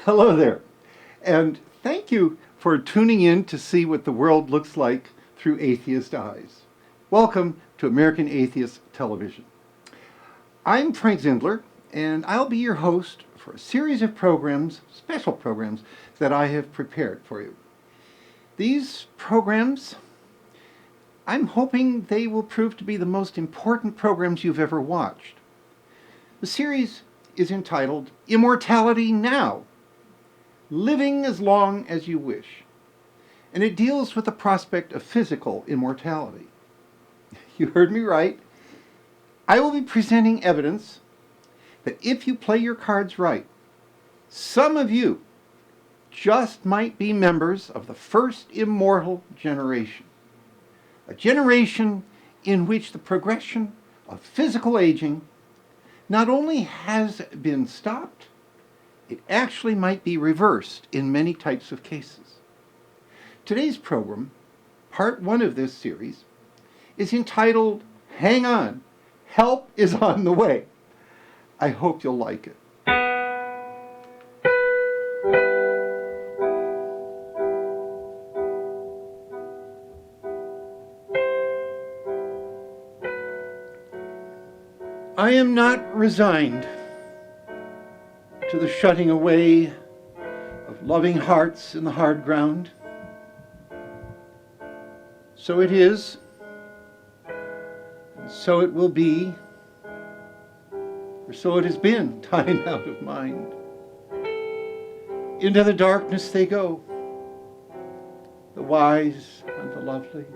Hello there, and thank you for tuning in to see what the world looks like through atheist eyes. Welcome to American Atheist Television. I'm Frank Zindler, and I'll be your host for a series of programs, special programs, that I have prepared for you. These programs, I'm hoping they will prove to be the most important programs you've ever watched. The series is entitled Immortality Now, Living as Long as You Wish, and it deals with the prospect of physical immortality. You heard me right. I will be presenting evidence that if you play your cards right, some of you just might be members of the first immortal generation, a generation in which the progression of physical aging not only has been stopped, it actually might be reversed in many types of cases. Today's program, part one of this series, is entitled, Hang On, Help is on the Way. I hope you'll like it. I am not resigned to the shutting away of loving hearts in the hard ground. So it is, and so it will be, or so it has been, time out of mind. Into the darkness they go, the wise and the lovely,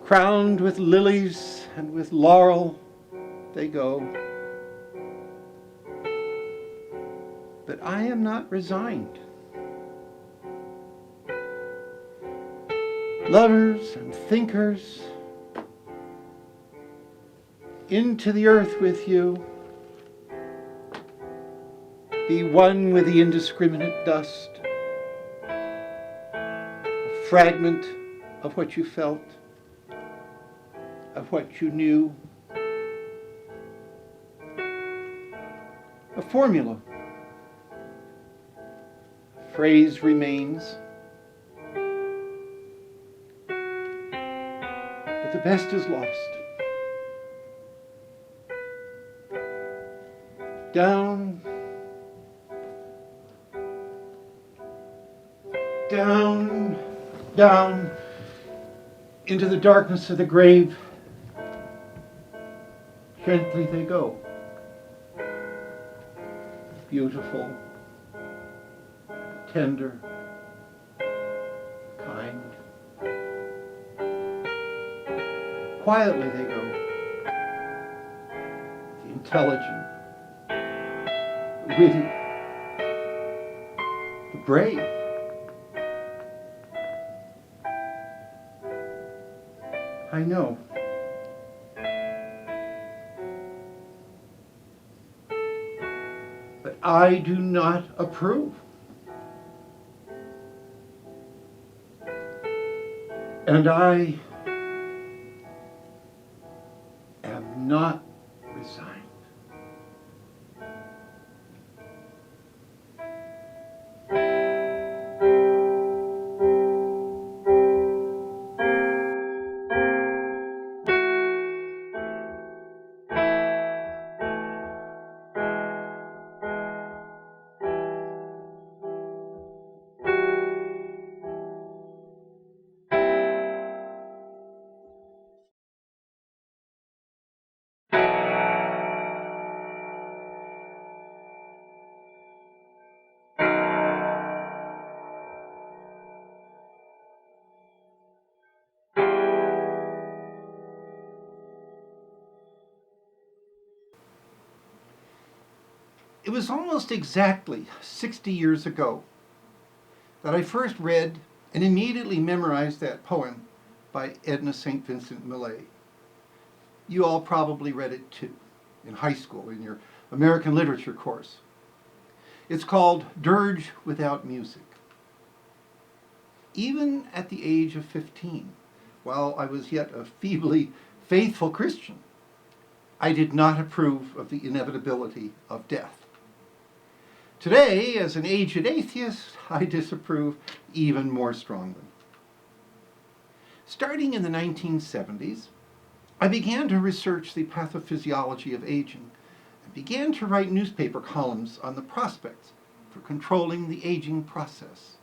crowned with lilies and with laurel they go. But I am not resigned. Lovers and thinkers, into the earth with you. Be one with the indiscriminate dust, a fragment of what you felt, of what you knew, a formula. Phrase remains, but the best is lost. Down, down, down into the darkness of the grave, gently they go. Beautiful, tender, kind. Quietly they go. The intelligent, the witty, the brave. I know. But I do not approve. And I am not resigned. It was almost exactly 60 years ago that I first read and immediately memorized that poem by Edna St. Vincent Mellay. You all probably read it too, in high school, in your American literature course. It's called Dirge Without Music. Even at the age of 15, while I was yet a feebly faithful Christian, I did not approve of the inevitability of death. Today, as an aged atheist, I disapprove even more strongly. Starting in the 1970s, I began to research the pathophysiology of aging and began to write newspaper columns on the prospects for controlling the aging process,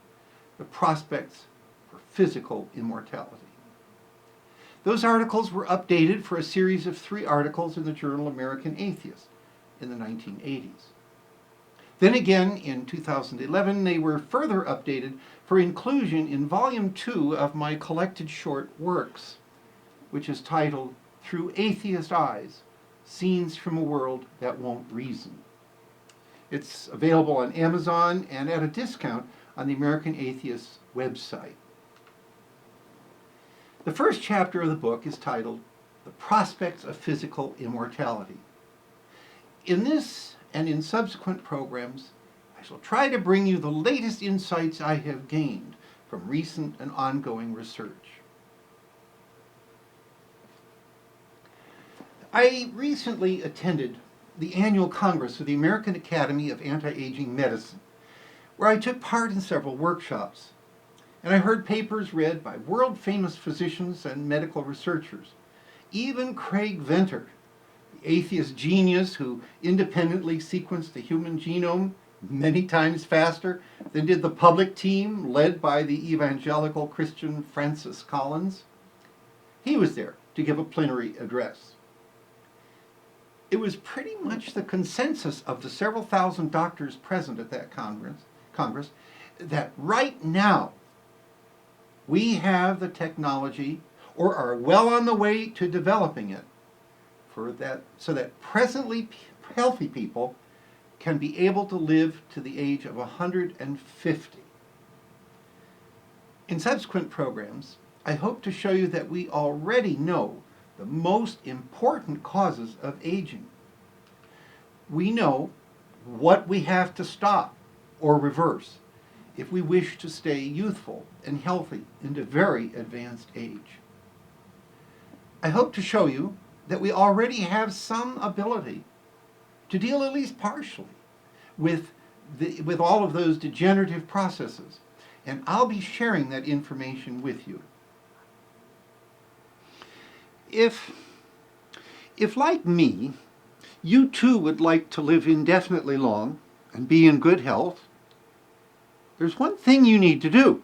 the prospects for physical immortality. Those articles were updated for a series of 3 articles in the journal American Atheist in the 1980s. Then again, in 2011, they were further updated for inclusion in Volume 2 of my collected short works, which is titled Through Atheist Eyes, Scenes from a World That Won't Reason. It's available on Amazon and at a discount on the American Atheist website. The first chapter of the book is titled The Prospects of Physical Immortality. In this and in subsequent programs, I shall try to bring you the latest insights I have gained from recent and ongoing research. I recently attended the annual Congress of the American Academy of Anti-Aging Medicine, where I took part in several workshops, and I heard papers read by world-famous physicians and medical researchers. Even Craig Venter, the atheist genius who independently sequenced the human genome many times faster than did the public team led by the evangelical Christian Francis Collins, he was there to give a plenary address. It was pretty much the consensus of the several thousand doctors present at that Congress that right now we have the technology, or are well on the way to developing it, so that presently healthy people can be able to live to the age of 150. In subsequent programs, I hope to show you that we already know the most important causes of aging. We know what we have to stop or reverse if we wish to stay youthful and healthy into very advanced age. I hope to show you that we already have some ability to deal at least partially with all of those degenerative processes, and I'll be sharing that information with you. If like me, you too would like to live indefinitely long and be in good health, there's one thing you need to do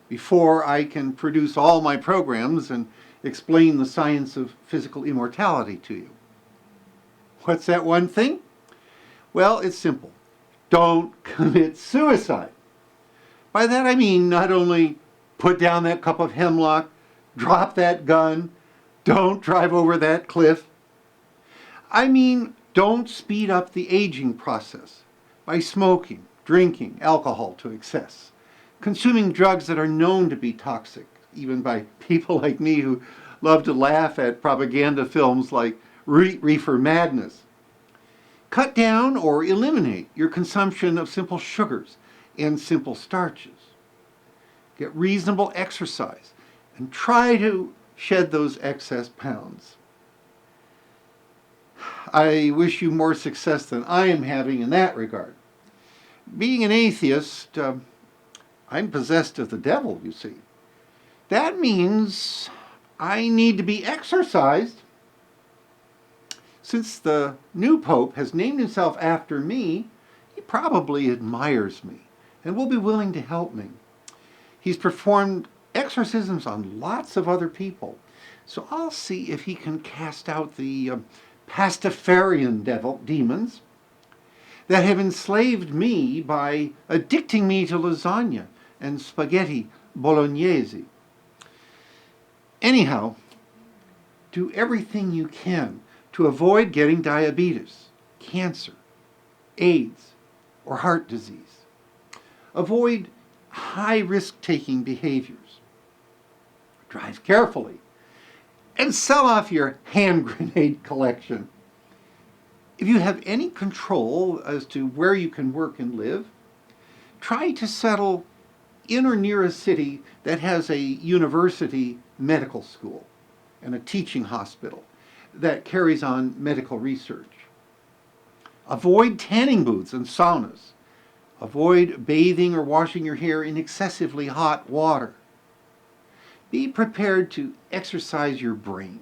before I can produce all my programs and explain the science of physical immortality to you. What's that one thing? Well, it's simple. Don't commit suicide. By that I mean not only put down that cup of hemlock, drop that gun, don't drive over that cliff. I mean, don't speed up the aging process by smoking, drinking alcohol to excess, consuming drugs that are known to be toxic, even by people like me who love to laugh at propaganda films like Reefer Madness. Cut down or eliminate your consumption of simple sugars and simple starches. Get reasonable exercise and try to shed those excess pounds. I wish you more success than I am having in that regard. Being an atheist, I'm possessed of the devil, you see. That means I need to be exorcised. Since the new pope has named himself after me, he probably admires me and will be willing to help me. He's performed exorcisms on lots of other people, so I'll see if he can cast out the Pastafarian demons that have enslaved me by addicting me to lasagna and spaghetti bolognese. Anyhow, do everything you can to avoid getting diabetes, cancer, AIDS, or heart disease. Avoid high-risk-taking behaviors. Drive carefully. And sell off your hand grenade collection. If you have any control as to where you can work and live, try to settle in or near a city that has a university medical school and a teaching hospital that carries on medical research. Avoid tanning booths and saunas. Avoid bathing or washing your hair in excessively hot water. Be prepared to exercise your brain.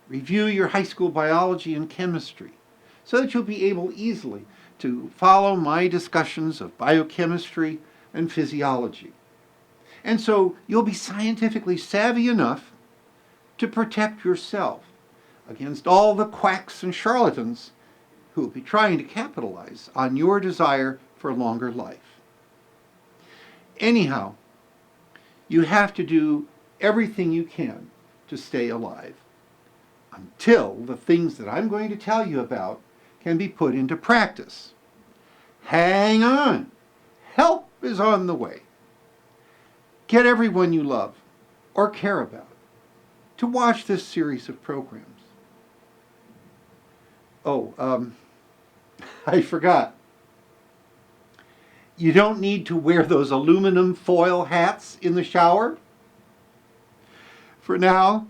Review your high school biology and chemistry so that you'll be able easily to follow my discussions of biochemistry and physiology. And so you'll be scientifically savvy enough to protect yourself against all the quacks and charlatans who will be trying to capitalize on your desire for a longer life. Anyhow, you have to do everything you can to stay alive until the things that I'm going to tell you about can be put into practice. Hang on! Help is on the way. Get everyone you love or care about to watch this series of programs. I forgot. You don't need to wear those aluminum foil hats in the shower. For now,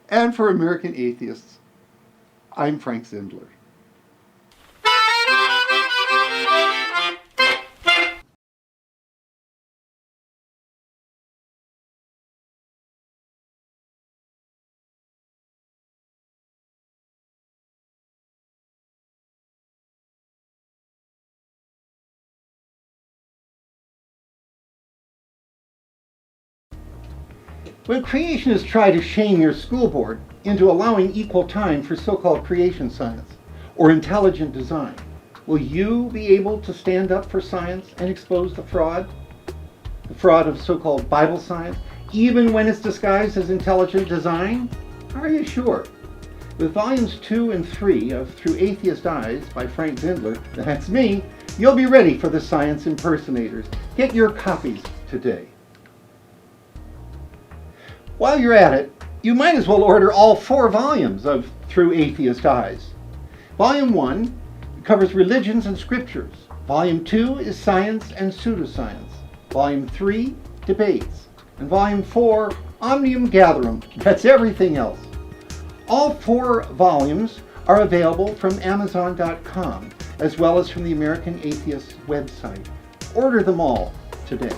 and for American atheists, I'm Frank Zindler. When creationists try to shame your school board into allowing equal time for so-called creation science or intelligent design, will you be able to stand up for science and expose the fraud? The fraud of so-called Bible science, even when it's disguised as intelligent design? Are you sure? With volumes 2 and 3 of Through Atheist Eyes by Frank Zindler, that's me, you'll be ready for the science impersonators. Get your copies today. While you're at it, you might as well order all 4 volumes of Through Atheist Eyes. Volume 1 covers religions and scriptures. Volume 2 is science and pseudoscience. Volume 3, debates. And Volume 4, Omnium Gatherum. That's everything else. All 4 volumes are available from Amazon.com, as well as from the American Atheist website. Order them all today.